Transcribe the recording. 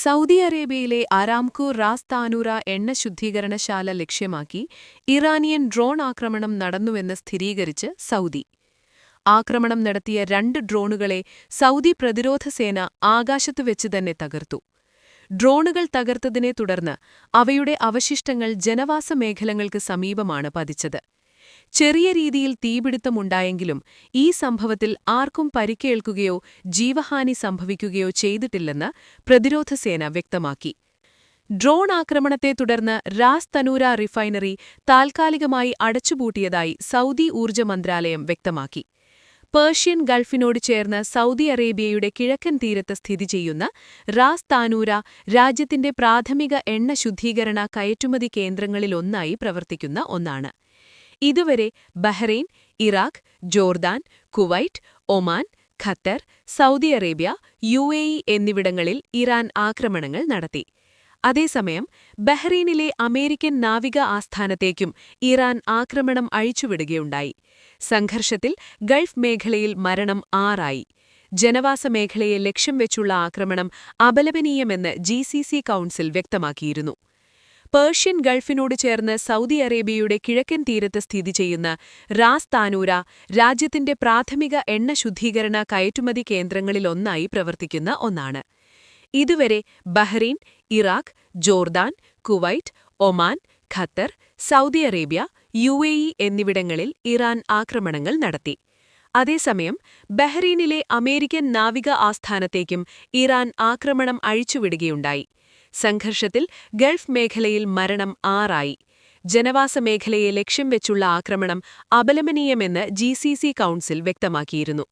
Saudi അറേബ്യയിലെ Aramco Ras താനൂറ എണ്ണ ശുദ്ധീകരണശാല ലക്ഷ്യമാക്കി ഇറാനിയൻ ഡ്രോൺ ആക്രമണം നടന്നുവെന്ന് സ്ഥിരീകരിച്ച് സൗദി. ആക്രമണം നടത്തിയ 2 ഡ്രോണുകളെ സൗദി പ്രതിരോധസേന ആകാശത്തുവെച്ച് തന്നെ തകർത്തു. ഡ്രോണുകൾ തകർത്തതിനെ തുടർന്ന് അവയുടെ അവശിഷ്ടങ്ങൾ ജനവാസ മേഖലകൾക്ക് സമീപമാണ് പതിച്ചത്. ചെറിയ രീതിയിൽ തീപിടുത്തമുണ്ടായെങ്കിലും ഈ സംഭവത്തിൽ ആർക്കും പരിക്കേൽക്കുകയോ ജീവഹാനി സംഭവിക്കുകയോ ചെയ്തിട്ടില്ലെന്ന് പ്രതിരോധസേന വ്യക്തമാക്കി. ഡ്രോൺ ആക്രമണത്തെ തുടർന്ന് റാസ് തനൂര റിഫൈനറി താൽക്കാലികമായി അടച്ചുപൂട്ടിയതായി സൗദി ഊർജ്ജ മന്ത്രാലയം വ്യക്തമാക്കി. പേർഷ്യൻ ഗൾഫിനോട് ചേർന്ന് സൗദി അറേബ്യയുടെ കിഴക്കൻ തീരത്ത് സ്ഥിതി ചെയ്യുന്ന റാസ് താനൂര രാജ്യത്തിന്റെ പ്രാഥമിക എണ്ണ ശുദ്ധീകരണ കയറ്റുമതി കേന്ദ്രങ്ങളിലൊന്നായി പ്രവർത്തിക്കുന്ന ഒന്നാണ്. ഇതുവരെ Bahrain, Iraq, Jordan, Kuwait, Oman, Qatar, Saudi Arabia, UAE എന്നിവിടങ്ങളിൽ ഇറാൻ ആക്രമണങ്ങൾ നടത്തി. അതേസമയം ബഹ്റൈനിലെ അമേരിക്കൻ നാവിക ആസ്ഥാനത്തേക്കും ഇറാൻ ആക്രമണം അഴിച്ചുവിടുകയുണ്ടായി. സംഘർഷത്തിൽ ഗൾഫ് മേഖലയിൽ മരണം 6 ആയി. ജനവാസ മേഖലയെ ലക്ഷ്യം വെച്ചുള്ള ആക്രമണം അപലപനീയമെന്ന് GCC കൗൺസിൽ വ്യക്തമാക്കിയിരുന്നു. പേർഷ്യൻ ഗൾഫിനോട് ചേർന്ന് സൗദി അറേബ്യയുടെ കിഴക്കൻ തീരത്ത് സ്ഥിതി ചെയ്യുന്ന റാസ് താനൂര രാജ്യത്തിന്റെ പ്രാഥമിക എണ്ണ ശുദ്ധീകരണ കയറ്റുമതി കേന്ദ്രങ്ങളിലൊന്നായി പ്രവർത്തിക്കുന്ന ഒന്നാണ്. ഇതുവരെ Bahrain, Iraq, Jordan, Kuwait, Oman, Qatar, Saudi Arabia, UAE എന്നിവിടങ്ങളിൽ ഇറാൻ ആക്രമണങ്ങൾ നടത്തി. അതേസമയം ബഹ്റൈനിലെ അമേരിക്കൻ നാവിക ആസ്ഥാനത്തേക്കും ഇറാൻ ആക്രമണം അഴിച്ചുവിടുകയുണ്ടായി. സംഘർഷത്തിൽ ഗൾഫ് മേഖലയിൽ മരണം 6 ആയി. ജനവാസ മേഖലയെ ലക്ഷ്യം വെച്ചുള്ള ആക്രമണം അപലപനീയമെന്ന് GCC കൗൺസിൽ വ്യക്തമാക്കിയിരുന്നു.